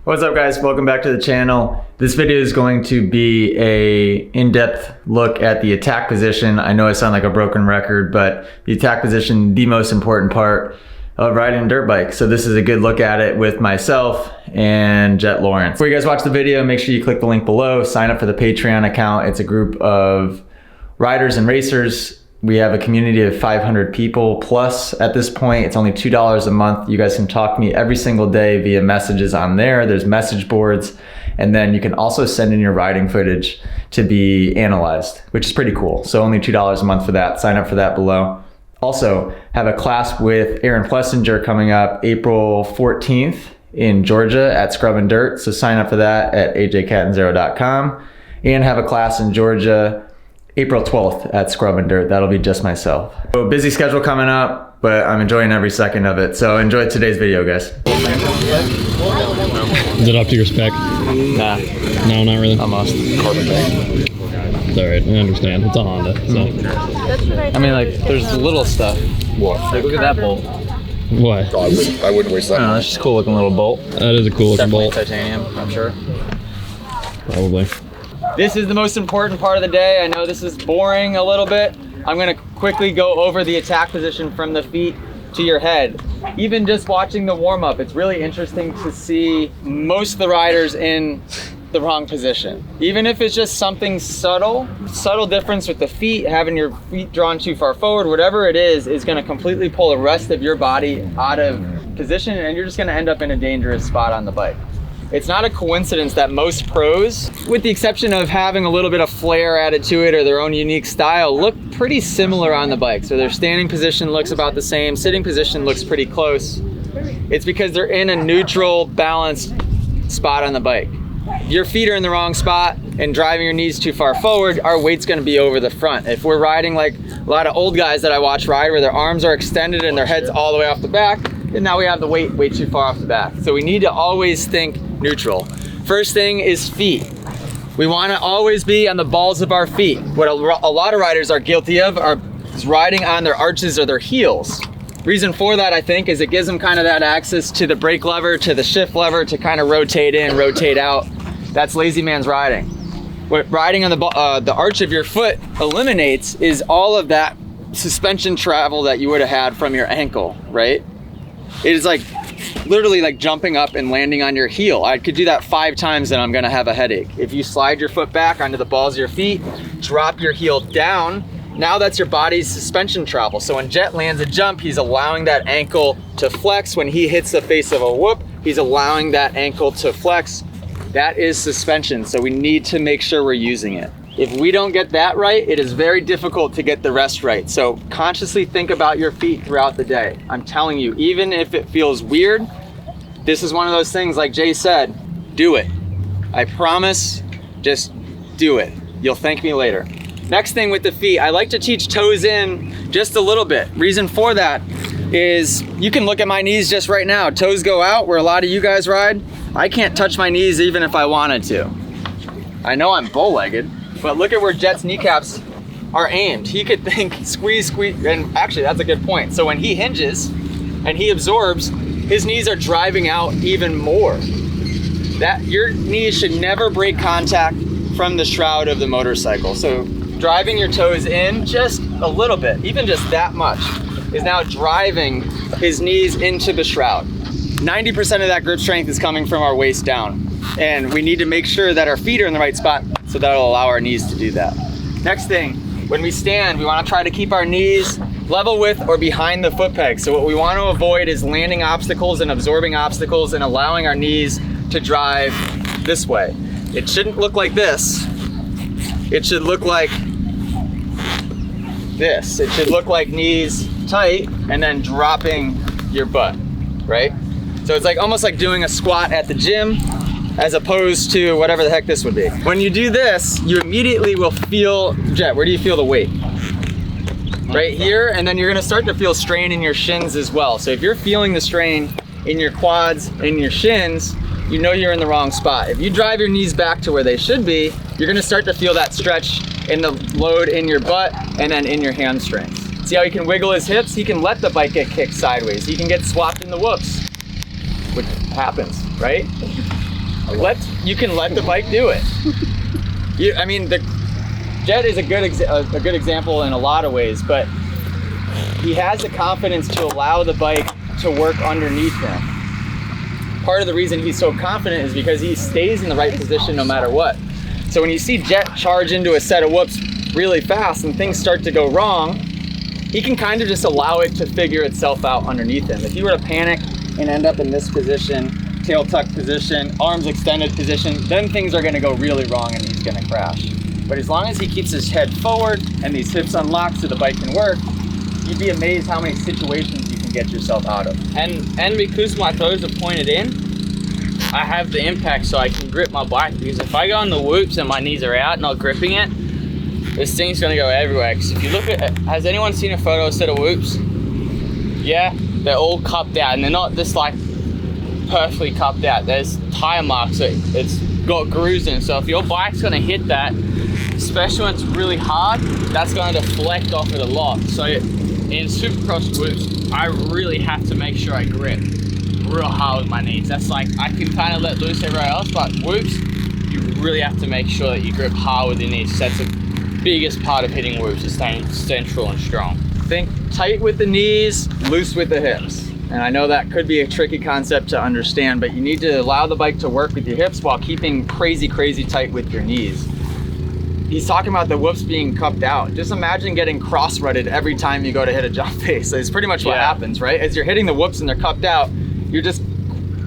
What's up guys, welcome back to the channel. This video is going to be a in-depth look at the attack position. I know I sound like a broken record, but the attack position, the most important part of riding a dirt bike. So this is a good look at it with myself and Jett Lawrence. Before you guys watch the video, make sure you click the link below, sign up for the Patreon account. It's a group of riders and racers. We have a community of 500 people plus at this point. It's only $2 a month. You guys can talk to me every single day via messages on there. There's message boards. And then you can also send in your riding footage to be analyzed, which is pretty cool. So only $2 a month for that. Sign up for that below. Also have a class with Aaron Plessinger coming up April 14th in Georgia at Scrub and Dirt. So sign up for that at ajcatanzaro.com, and have a class in Georgia April 12th at Scrub and Dirt. That'll be just myself. So busy schedule coming up, but I'm enjoying every second of it. So enjoy today's video, guys. Is it up to your spec? Nah. No, not really. Almost. It's alright, I understand. It's a Honda, so. I mean, like, there's little stuff. What? Like, look at that bolt. What? Oh, I wouldn't waste that. I don't know, it's just a cool looking little bolt. That is a cool looking Definitely bolt. titanium, I'm sure. Probably. This is the most important part of the day. I know this is boring a little bit. I'm gonna quickly go over the attack position from the feet to your head. Even just watching the warm-up, it's really interesting to see most of the riders in the wrong position. Even if it's just something subtle difference with the feet, having your feet drawn too far forward, whatever it is gonna completely pull the rest of your body out of position, and you're just gonna end up in a dangerous spot on the bike. It's not a coincidence that most pros, with the exception of having a little bit of flair added to it or their own unique style, look pretty similar on the bike. So their standing position looks about the same, sitting position looks pretty close. It's because they're in a neutral, balanced spot on the bike. Your feet are in the wrong spot and driving your knees too far forward, our weight's gonna be over the front. If we're riding like a lot of old guys that I watch ride where their arms are extended and their head's all the way off the back, and now we have the weight way too far off the back. So we need to always think neutral. First thing is feet. We want to always be on the balls of our feet. What a lot of riders are guilty of is riding on their arches or their heels. Reason for that, I think, is it gives them kind of that access to the brake lever, to the shift lever, to kind of rotate in, rotate out. That's lazy man's riding. What riding on the arch of your foot eliminates is all of that suspension travel that you would have had from your ankle, right? It is like literally like jumping up and landing on your heel. I could do that 5 times and I'm gonna have a headache. If you slide your foot back onto the balls of your feet, drop your heel down, now that's your body's suspension travel. So when Jett lands a jump, he's allowing that ankle to flex. When he hits the face of a whoop, he's allowing that ankle to flex. That is suspension, so we need to make sure we're using it. If we don't get that right, it is very difficult to get the rest right. So consciously think about your feet throughout the day. I'm telling you, even if it feels weird, this is one of those things, like Jay said, do it. I promise, just do it. You'll thank me later. Next thing with the feet, I like to teach toes in just a little bit. Reason for that is you can look at my knees just right now. Toes go out where a lot of you guys ride. I can't touch my knees even if I wanted to. I know I'm bow-legged, but look at where Jett's kneecaps are aimed. He could think squeeze, squeeze, and actually that's a good point. So when he hinges and he absorbs, his knees are driving out even more. That your knees should never break contact from the shroud of the motorcycle. So driving your toes in just a little bit, even just that much, is now driving his knees into the shroud. 90% of that grip strength is coming from our waist down. And we need to make sure that our feet are in the right spot, so that'll allow our knees to do that. Next thing, when we stand, we want to try to keep our knees level with or behind the foot peg. So what we want to avoid is landing obstacles and absorbing obstacles and allowing our knees to drive this way. It shouldn't look like this. It should look like this. It should look like knees tight and then dropping your butt, right? So it's like almost like doing a squat at the gym, as opposed to whatever the heck this would be. When you do this, you immediately will feel, Jett, where do you feel the weight? Right here, and then you're gonna start to feel strain in your shins as well. So if you're feeling the strain in your quads and your shins, you know you're in the wrong spot. If you drive your knees back to where they should be, you're gonna start to feel that stretch in the load in your butt and then in your hamstrings. See how he can wiggle his hips? He can let the bike get kicked sideways. He can get swapped in the whoops, which happens, right? You can let the bike do it. I mean, Jett is a good example in a lot of ways, but he has the confidence to allow the bike to work underneath him. Part of the reason he's so confident is because he stays in the right position no matter what. So when you see Jett charge into a set of whoops really fast and things start to go wrong, he can kind of just allow it to figure itself out underneath him. If he were to panic and end up in this position, tail tuck position, arms extended position, then things are gonna go really wrong and he's gonna crash. But as long as he keeps his head forward and these hips unlocked so the bike can work, you'd be amazed how many situations you can get yourself out of. And because my toes are pointed in, I have the impact so I can grip my bike, because if I go on the whoops and my knees are out, not gripping it, this thing's gonna go everywhere. Because if you look at it, has anyone seen a photo of a set of whoops? Yeah, they're all cupped out and they're not just like perfectly cupped out. There's tire marks, so it's got grooves in it. So if your bike's gonna hit that, especially when it's really hard, that's gonna deflect off it a lot. So in Supercross whoops, I really have to make sure I grip real hard with my knees. That's like, I can kind of let loose everywhere else, but whoops, you really have to make sure that you grip hard with your knees. That's the biggest part of hitting whoops, is staying central and strong. Think tight with the knees, loose with the hips. And I know that could be a tricky concept to understand, but you need to allow the bike to work with your hips while keeping crazy, crazy tight with your knees. He's talking about the whoops being cupped out. Just imagine getting cross-rutted every time you go to hit a jump face. It's pretty much what happens, right? As you're hitting the whoops and they're cupped out, you're just,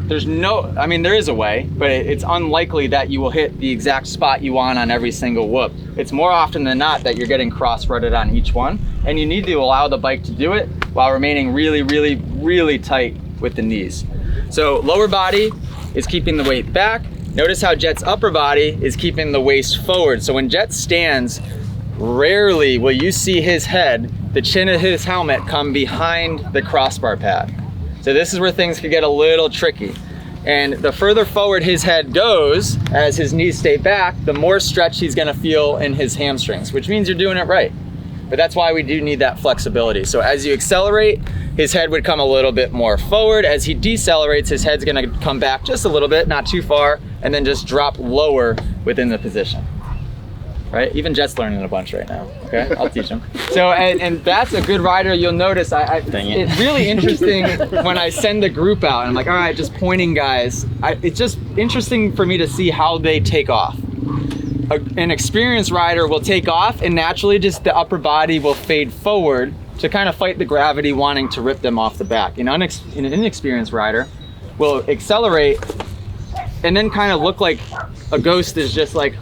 there's no, I mean, there is a way, but it's unlikely that you will hit the exact spot you want on every single whoop. It's more often than not that you're getting cross-rutted on each one, and you need to allow the bike to do it while remaining really, really, really tight with the knees. So lower body is keeping the weight back. Notice how Jett's upper body is keeping the waist forward. So when Jett stands, rarely will you see his head, the chin of his helmet, come behind the crossbar pad. So this is where things could get a little tricky. And the further forward his head goes, as his knees stay back, the more stretch he's gonna feel in his hamstrings, which means you're doing it right. But that's why we do need that flexibility. So as you accelerate, his head would come a little bit more forward. As he decelerates, his head's gonna come back just a little bit, not too far, and then just drop lower within the position. Right? Even Jett's learning a bunch right now, okay? I'll teach him. So, and that's a good rider. You'll notice, it's really interesting when I send the group out, and I'm like, all right, just pointing guys. It's just interesting for me to see how they take off. An experienced rider will take off, and naturally just the upper body will fade forward to kind of fight the gravity wanting to rip them off the back. An inexperienced rider will accelerate and then kind of look like a ghost is just like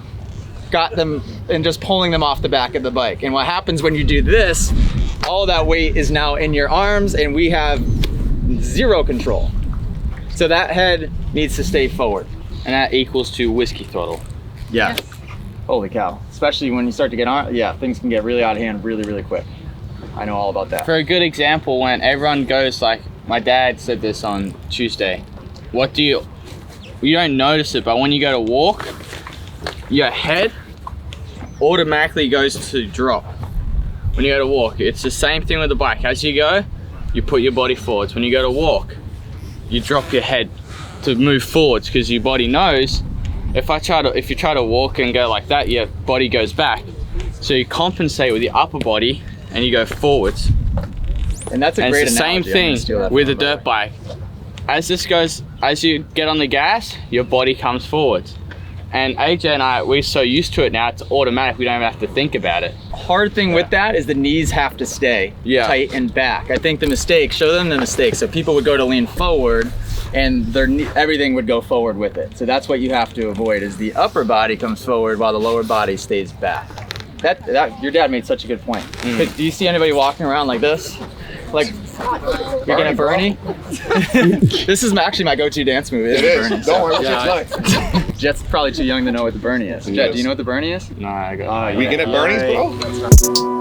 got them and just pulling them off the back of the bike. And what happens when you do this, all that weight is now in your arms and we have zero control. So that head needs to stay forward. And that equals to whiskey throttle. Yeah. Holy cow. Especially when you start to get on, yeah, things can get really out of hand really, really quick. I know all about that. For a good example, when everyone goes, like my dad said this on Tuesday, you don't notice it, but when you go to walk, your head automatically goes to drop. When you go to walk, it's the same thing with the bike. As you go, you put your body forwards. When you go to walk, you drop your head to move forwards, because your body knows if you try to walk and go like that, your body goes back. So you compensate with your upper body and you go forwards. And that's a great analogy. It's the same thing with a dirt bike. As you get on the gas, your body comes forwards. And AJ and I, we're so used to it now, it's automatic, we don't even have to think about it. Hard thing with that is the knees have to stay tight and back. I think show them the mistake. So people would go to lean forward and everything would go forward with it. So that's what you have to avoid, is the upper body comes forward while the lower body stays back. Your dad made such a good point. Do you see anybody walking around like this? Like, you're gonna Bernie? This is actually my go-to dance move. It is. Don't worry, Jett's probably too young to know what the Bernie is. Jett, do you know what the Bernie is? No, I got we get at Bernie's, bro?